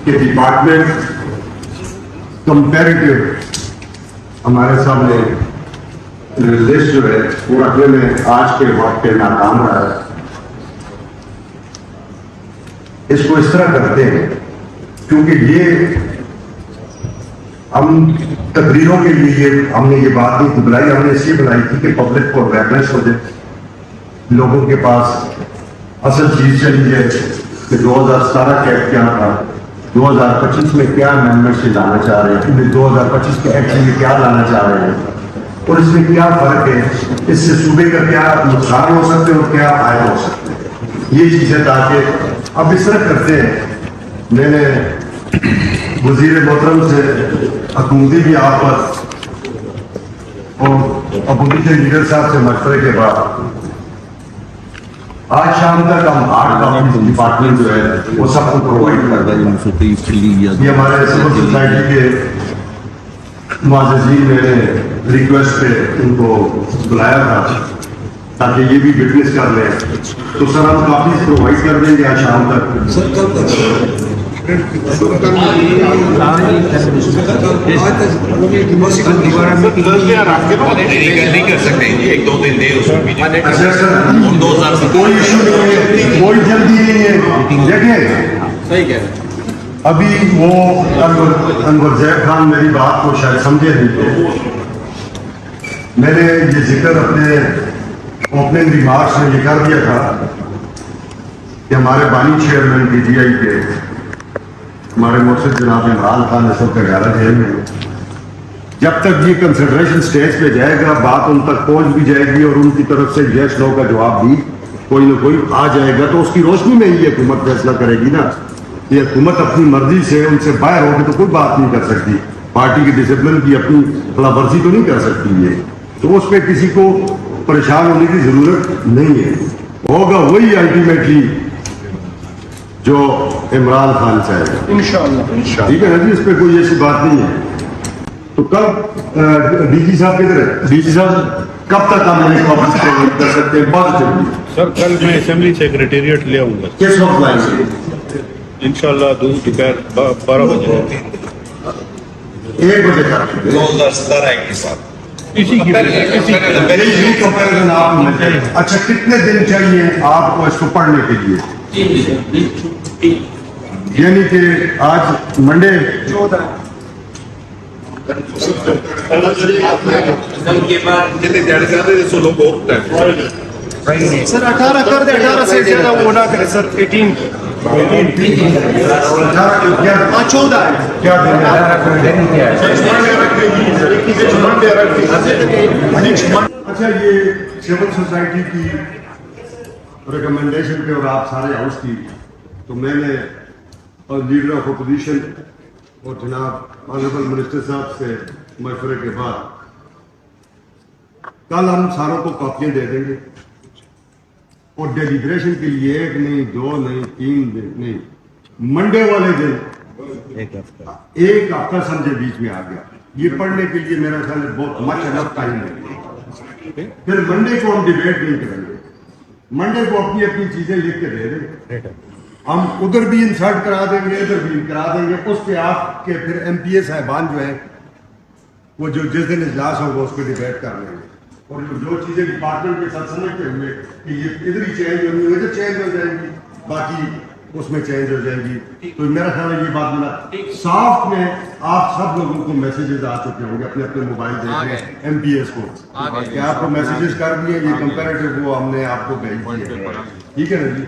کہ department comparative ہمارے سامنے لسٹ جو ہے وہ رکھنے میں آج کے وقت پہ ناکام رہا ہے. اس کو اس طرح کرتے ہیں کیونکہ یہ ہم تقریروں کے لیے ہم نے یہ بات نہیں بلائی, ہم نے اس لیے بلائی تھی کہ پبلک کو اویئرنیس ہو جائے, لوگوں کے پاس اصل چیز چلی ہے کہ 2017 کا ایکٹ کیا تھا, 2025 میں کیا امینڈمنٹس لانا چاہ رہے ہیں, 2025 کے ایکٹ میں کیا لانا چاہ رہے ہیں اور اس میں کیا فرق ہے, اس سے صوبے کا کیا نقصان ہو سکتے اور کیا فائدہ ہو سکتے ہیں, یہ چیزیں تاکہ اب اس طرح کرتے ہیں. میں نے وزیر محترم سے حکومتی بھی آپ پر اور اپوزیشن لیڈر صاحب سے مشورے کے بعد آج شام تک ہم 8 کاپی ڈپارٹمنٹ جو ہے وہ سب کو پرووائڈ کر دیں گے. یہ ہمارے سول سوسائٹی کے معززین میں نے ریکویسٹ پہ ان کو بلایا تھا تاکہ یہ بھی وٹنس کر لیں, تو سر ہم کافی پرووائڈ کر دیں گے آج شام تک. نہیں کر سکتے, ایک دو دن دے کوئی ایشو نہیں ہے, کوئی جلدی نہیں ہے. دیکھیں ابھی وہ انور زید خان میری بات کو شاید سمجھے نہیں تھے. میں نے یہ ذکر اپنے اوپننگ ریمارکس میں یہ کر دیا تھا کہ ہمارے بانی چیئرمین پی ٹی آئی کے ہمارے مرشد جناب عمران خان اس وقت 11 جیل میں, جب تک یہ کنسیڈریشن سٹیج پہ جائے گا بات ان تک پہنچ بھی جائے گی اور ان کی طرف سے یس نو کا جواب بھی کوئی نہ کوئی آ جائے گا, تو اس کی روشنی میں ہی یہ حکومت فیصلہ کرے گی نا. یہ حکومت اپنی مرضی سے ان سے باہر ہوگی تو کوئی بات نہیں کر سکتی, پارٹی کی ڈسپلن کی اپنی خلاف ورزی تو نہیں کر سکتی ہے, تو اس پہ کسی کو پریشان ہونے کی ضرورت نہیں ہے. ہوگا وہی الٹیمیٹلی جو عمران خان چاہے گا انشاءاللہ. ٹھیک ہے نا جی, اس پہ کوئی ایسی بات نہیں ہے. تو کب ڈی جی صاحب کدھر ہے, ڈی جی صاحب کب تک ہم نہیں کر سکتے ہیں؟ بہت جلدی سر, کل میں اسمبلی سیکریٹریٹ لے آؤں گا. کس وقت لائیں گے؟ انشاءاللہ دوپہر 12 بجے 1 بجے تک 2017 کے ساتھ اسی کی کمپیریزن آپ کو مل جائے. اچھا کتنے دن چاہیے آپ کو اس کو پڑھنے کے لیے؟ یعنی کہ آج منڈے 14 سر 18 کر دے, 18 سے زیادہ وہ نہ کرے سر. 18 اچھا یہ سول سوسائٹی کی ریکمنڈیشن پہ اور آپ سارے ہاؤس کی, تو میں نے اور لیڈر آف اپوزیشن اور جناب آنریبل منسٹر صاحب سے مشورے کے بعد کل ہم ساروں کو کاپیاں دے دیں گے اور ڈیلیبریشن کے لیے 1 نہیں 2 نہیں 3 دن نہیں, منڈے والے دن ایک ہفتہ سمجھے بیچ میں آ گیا. یہ پڑھنے کے لیے میرا خیال ہے بہت مچ انف ٹائم ہے. پھر منڈے کو ہم ڈیبیٹ نہیں کریں گے, منڈے کو اپنی اپنی چیزیں لکھ کے دے دیں, ہم ادھر بھی انسرٹ کرا دیں گے ادھر بھی کرا دیں گے. اس پہ آپ کے پھر ایم پی اے صاحبان جو ہیں وہ جو جس دن اجلاس ہوگا اس پہ ڈیبیٹ کر لیں گے, اور جو چیزیں ڈپارٹمنٹ کے ساتھ سمجھتے ہوئے کہ یہ ادھر ہی چینج ہونی ہے ادھر چینج ہو جائیں گی, باقی اس میں چینج ہو جائے گی. تو میرا خیال ہے یہ بات میرا صاف میں آپ سب لوگوں کو میسیجز آ چکے ہوں گے اپنے اپنے موبائل دیکھ لیں ایم پی ایس کو, کہ آپ کو میسیجز کر دیے, یہ کمپیریٹیو وہ ہم نے آپ کو بھیج دیے. ٹھیک ہے نا جی.